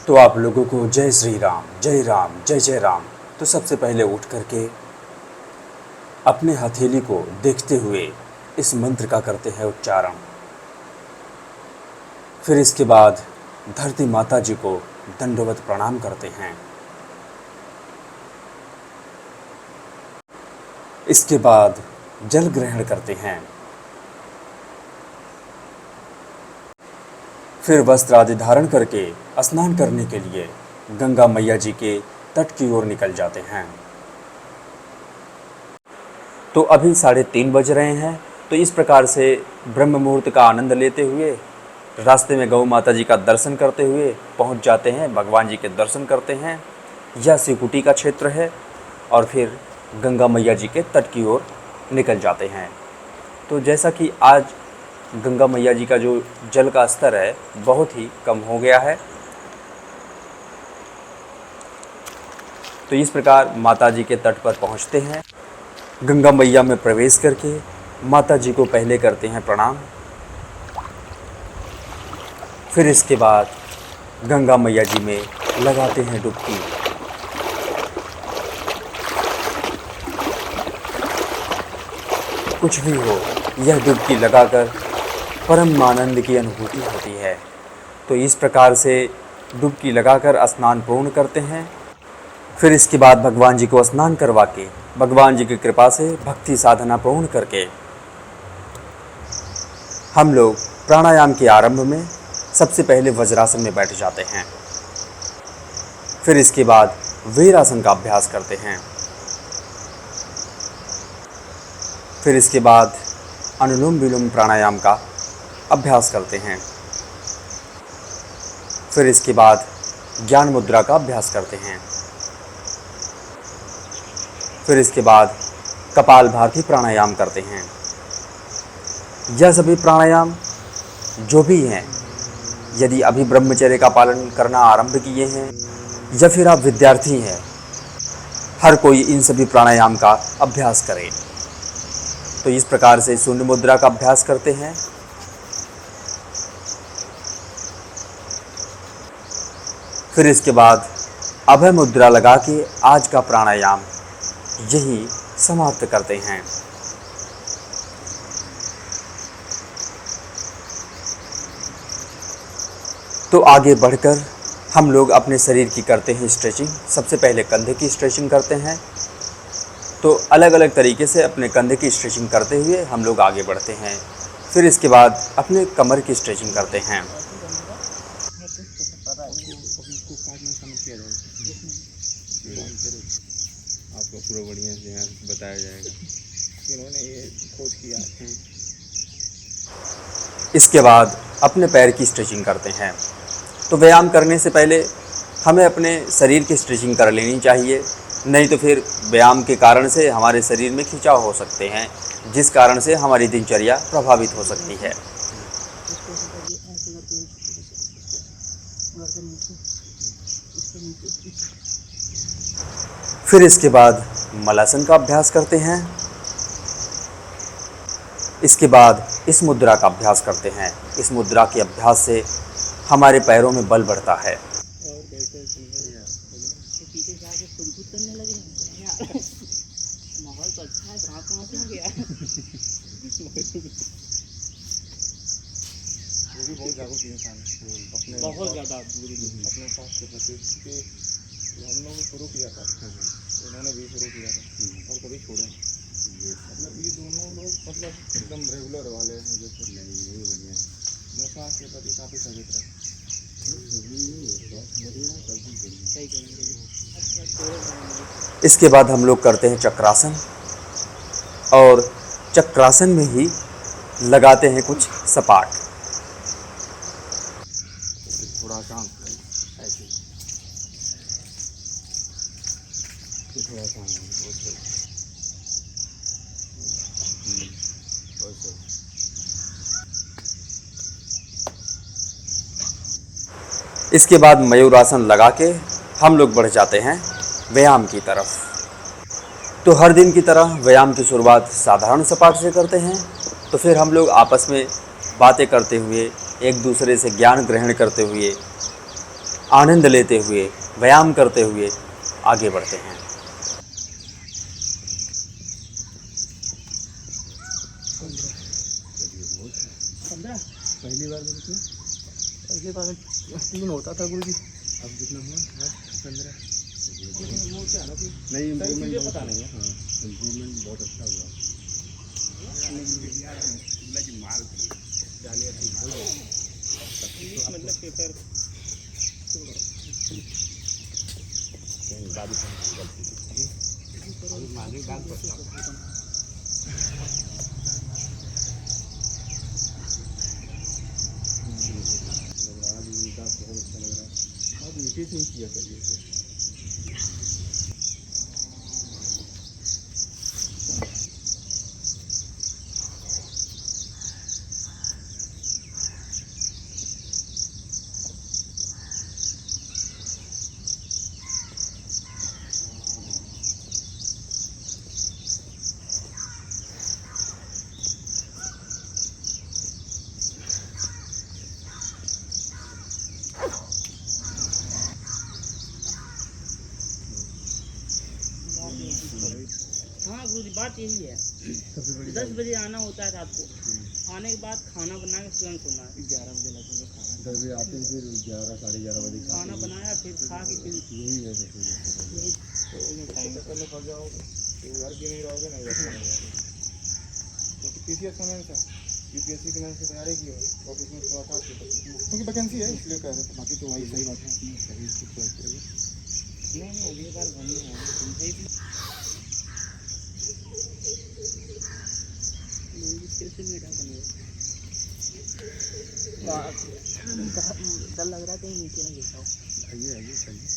तो आप लोगों को जय श्री राम, जय राम, जय जय राम। तो सबसे पहले उठ करके अपने हथेली को देखते हुए इस मंत्र का करते हैं उच्चारण। फिर इसके बाद धरती माता जी को दंडवत प्रणाम करते हैं। इसके बाद जल ग्रहण करते हैं। फिर वस्त्र आदि धारण करके स्नान करने के लिए गंगा मैया जी के तट की ओर निकल जाते हैं। तो अभी 3:30 बज रहे हैं। तो इस प्रकार से ब्रह्म मुहूर्त का आनंद लेते हुए रास्ते में गौ माता जी का दर्शन करते हुए पहुंच जाते हैं, भगवान जी के दर्शन करते हैं। यह शिवकुटी का क्षेत्र है और फिर गंगा मैया जी के तट की ओर निकल जाते हैं। तो जैसा कि आज गंगा मैया जी का जो जल का स्तर है बहुत ही कम हो गया है, तो इस प्रकार माता जी के तट पर पहुंचते हैं। गंगा मैया में प्रवेश करके माता जी को पहले करते हैं प्रणाम। फिर इसके बाद गंगा मैया जी में लगाते हैं डुबकी। कुछ भी हो, यह डुबकी लगाकर परम आनंद की अनुभूति होती है। तो इस प्रकार से डुबकी लगाकर स्नान पूर्ण करते हैं। फिर इसके बाद भगवान जी को स्नान करवा के भगवान जी की कृपा से भक्ति साधना पूर्ण करके हम लोग प्राणायाम के आरंभ में सबसे पहले वज्रासन में बैठ जाते हैं। फिर इसके बाद वीरासन का अभ्यास करते हैं। फिर इसके बाद अनुलोम विलोम प्राणायाम का अभ्यास करते हैं। फिर इसके बाद ज्ञान मुद्रा का अभ्यास करते हैं। फिर इसके बाद कपालभाति प्राणायाम करते हैं। यह सभी प्राणायाम जो भी हैं, यदि अभी ब्रह्मचर्य का पालन करना आरंभ किए हैं या फिर आप विद्यार्थी हैं, हर कोई इन सभी प्राणायाम का अभ्यास करे। तो इस प्रकार से शून्य मुद्रा का अभ्यास करते हैं। फिर इसके बाद अभय मुद्रा लगा के आज का प्राणायाम यही समाप्त करते हैं। तो आगे बढ़कर हम लोग अपने शरीर की करते हैं स्ट्रेचिंग। सबसे पहले कंधे की स्ट्रेचिंग करते हैं। तो अलग अलग तरीके से अपने कंधे की स्ट्रेचिंग करते हुए हम लोग आगे बढ़ते हैं। फिर इसके बाद अपने कमर की स्ट्रेचिंग करते हैं। आपको पूरा बढ़िया से यहाँ बताया जाएगा, इन्होंने ये खोज किया है। इसके बाद अपने पैर की स्ट्रेचिंग करते हैं। तो व्यायाम करने से पहले हमें अपने शरीर की स्ट्रेचिंग कर लेनी चाहिए, नहीं तो फिर व्यायाम के कारण से हमारे शरीर में खिंचाव हो सकते हैं, जिस कारण से हमारी दिनचर्या प्रभावित हो सकती है। फिर इसके बाद मलासन का अभ्यास करते हैं। इसके बाद इस मुद्रा का अभ्यास करते हैं। इस मुद्रा के अभ्यास से हमारे पैरों में बल बढ़ता है। बहुत ज़्यादा अपने स्वास्थ्य के प्रति कि हम लोग शुरू किया था, इन्होंने भी शुरू किया था और कभी छोड़े। मतलब ये दोनों लोग मतलब एकदम रेगुलर वाले हैं, जैसे यही बढ़िया है। मैं स्वास्थ्य के प्रति काफ़ी सचेत रहा। इसके बाद हम लोग करते हैं चक्रासन, और चक्रासन में ही लगाते हैं कुछ सपाट। थोड़ा शांत ऐसे, थोड़ा शांत। इसके बाद मयूरासन लगा के हम लोग बढ़ जाते हैं व्यायाम की तरफ। तो हर दिन की तरह व्यायाम की शुरुआत साधारण सपाट से करते हैं। तो फिर हम लोग आपस में बातें करते हुए, एक दूसरे से ज्ञान ग्रहण करते हुए आनंद लेते हुए, व्यायाम करते हुए आगे बढ़ते हैं। पहली बार में कितना? पहली बार में 3 होता था गुरु जी। अब कितना हुआ? आज 15। लेकिन वो क्या है ना कि नहीं, इम्प्रूवमेंट पता नहीं है। हाँ, इम्प्रूवमेंट बहुत अच्छा हुआ। मतलब पेपर बहुत अच्छा लग रहा है। आप नीचे से ही किया करिए। हाँ गुरु जी, बात यही है। 10 बजे आना होता है रात को। आने के बाद खाना बना के तुरंत सोना है। 11 बजे लगभग खाना 10 बजे आते हैं, फिर 11 साढ़े 11 बजे खाना बनाया, फिर खा के फिर यही है सब कुछ। टाइम में फंस जाओगे तो घर भी नहीं रहोगे, नहीं बैठ पाओगे। तो पीसीएस का मैंने यूपीएससी की मैंने तैयारी की है, ऑफिस में थोड़ा था क्योंकि वैकेंसी है इसलिए कह रहे थे। बाकी तो वही सही बात है, अपनी शरीर की चॉइस है। नहीं अगली बार बनना है। फिर से मीठा बनेगा। डर लग रहा है कहीं नीचे ना गिर जाओ। आइए आइए चाहिए।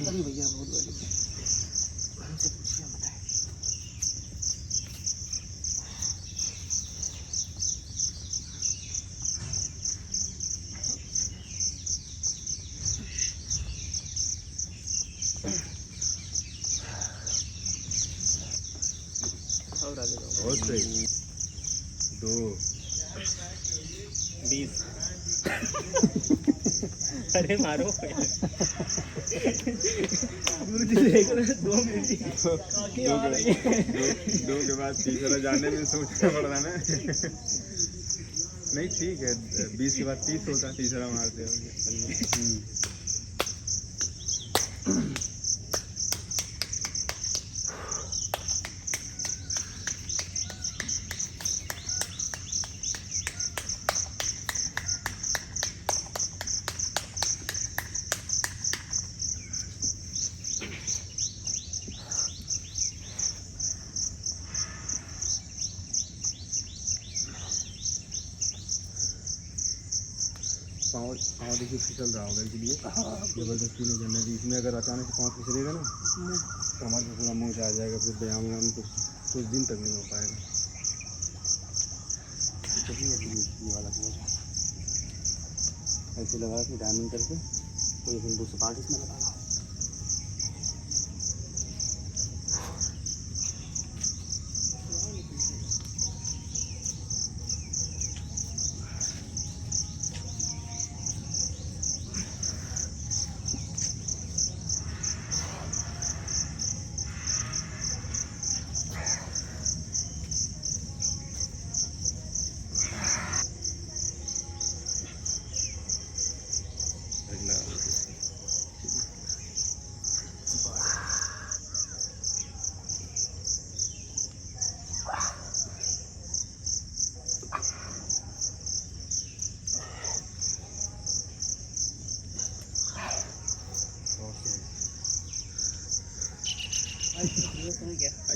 अरे भैया बहुत बड़ी हमसे पूछिए बताए। और आगे जाओ। बहुत सही। 2 20 अरे मारो गुरु जी देख रहे 2 मिनट दो के बाद तीसरा जाने में सोचना पड़ रहा ना। नहीं ठीक है, 20 के बाद 30 होता, तीसरा मारते हो। पाँव देखिए फिसल रहा होगा, इसलिए जबरदस्ती नहीं करना चाहिए। इसमें अगर अचानक से पाँव फिसलेगा ना, कमर में पूरा मोच आ जाएगा, फिर व्यायाम व्यायाम कुछ दिन तक नहीं हो पाएगा। ये वाला ऐसे लगा के डायमंड करके तो ये 205 में लगाना।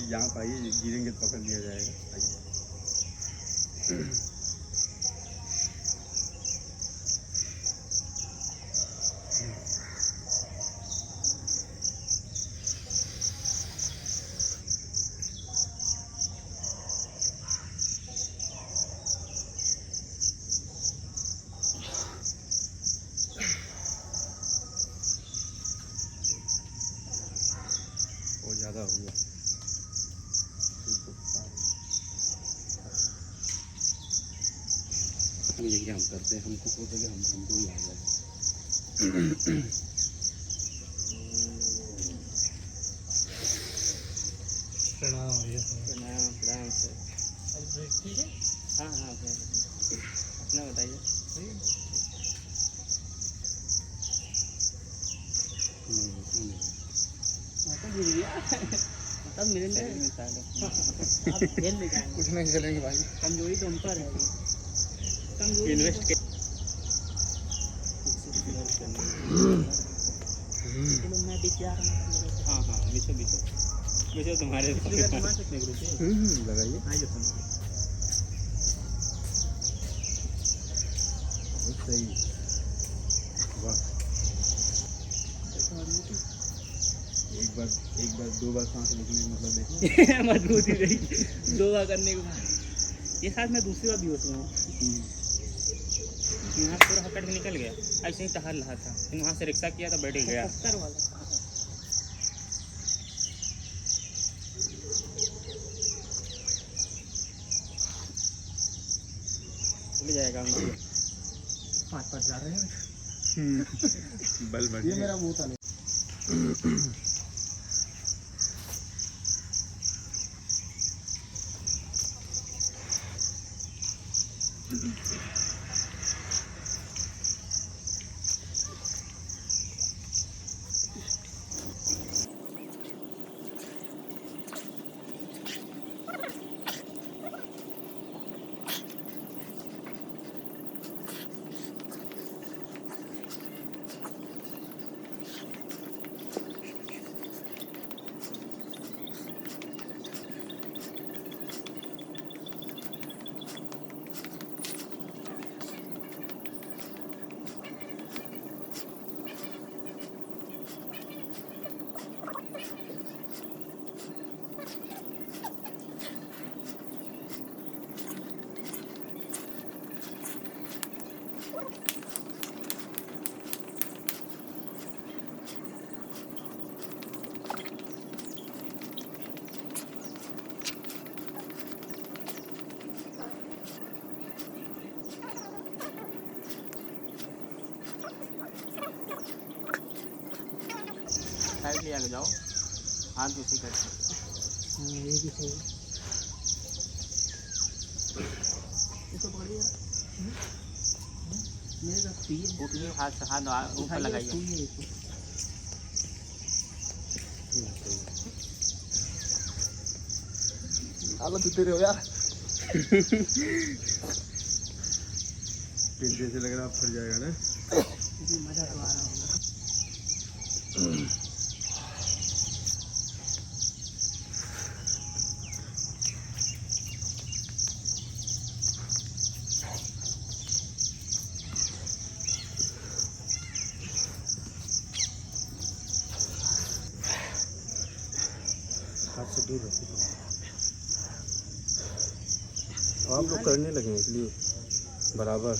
यहाँ पर आइए, गिरेंगे तो पकड़ लिया जाएगा। आइए। वो ज़्यादा हो गया। अपनी जगह हम करते हैं, हमको वो जगह हमको ही आ जाए। प्रणाम भैया। प्रणाम प्रणाम सर। ठीक है। हाँ हाँ सर, अपना बताइए। मतलब गिर गया मतलब मेरे में साले आप खेल ले जाएंगे। कुछ नहीं चलेंगे भाई। कमजोरी तो हम पर है अभी। कमजोरी इन्वेस्ट चलो मैं बीच जा रहा हूँ। हाँ हाँ बीचो बीचो बीचो तुम्हारे तुम्हारे कितने ग्रुप है? लगाइए। आइए तुम। बहुत सही। वाह। एक बार 2 बार सांस लेने में मतलब देखिए मजबूती रही 2 बार करने के बाद। ये साथ मैं दूसरी बार भी होता हूँ। यहाँ पूरा हकड़ के निकल गया, ऐसे ही टहल रहा था, फिर वहाँ से रिक्शा किया तो बैठ गया। चल जाएगा मुझे। 5 जा रहे हैं। बल बढ़ ये मेरा मुंह था नहीं। साइड ले आगे जाओ, हाथ दूसरी करके। ये भी सही है। इसको पकड़िए। मेरे साथ छुइए। उठिए, हाथ ऊपर लगाइए। हालत उतरे हो यार। जैसे लग रहा फट जाएगा ना। मजा तो आ रहा होगा। हाथ से दूर रखिए। आप लोग करने लगे हैं इसलिए बराबर।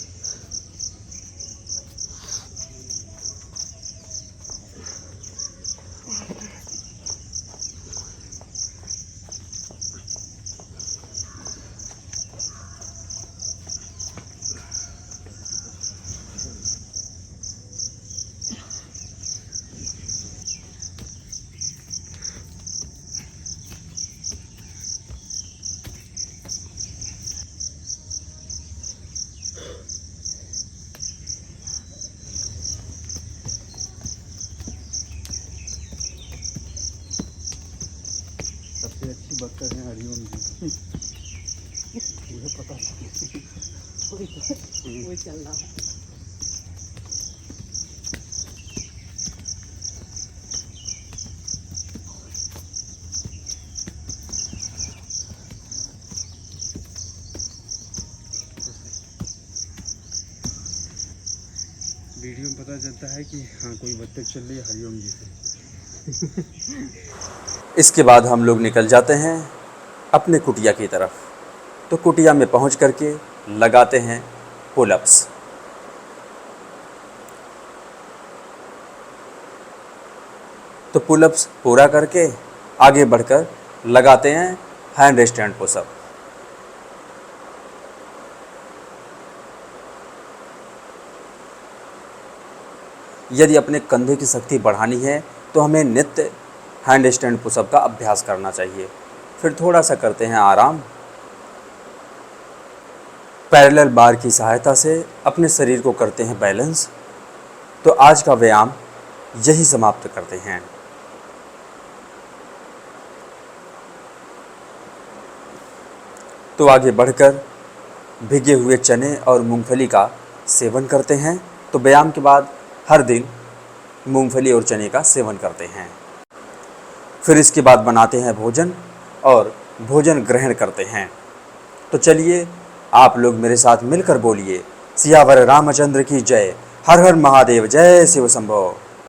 सबसे अच्छी बख्तर है हरिओम जी। मुझे पता नहीं। वही चल रहा है। वीडियो में पता चलता है कि हाँ कोई बत्तख चल रही है हरिओम जी से। इसके बाद हम लोग निकल जाते हैं अपने कुटिया की तरफ। तो कुटिया में पहुंच करके लगाते हैं पुलअप्स। तो पुलअप्स पूरा करके आगे बढ़कर लगाते हैं हैंड स्टैंड पुशअप। यदि अपने कंधे की शक्ति बढ़ानी है तो हमें नित्य हैंड स्टैंड पुशअप का अभ्यास करना चाहिए। फिर थोड़ा सा करते हैं आराम। पैरेलल बार की सहायता से अपने शरीर को करते हैं बैलेंस। तो आज का व्यायाम यही समाप्त करते हैं। तो आगे बढ़कर भिगे हुए चने और मूंगफली का सेवन करते हैं। तो व्यायाम के बाद हर दिन मूंगफली और चने का सेवन करते हैं। फिर इसके बाद बनाते हैं भोजन और भोजन ग्रहण करते हैं। तो चलिए आप लोग मेरे साथ मिलकर बोलिए, सियावर रामचंद्र की जय, हर हर महादेव, जय शिव शंभो।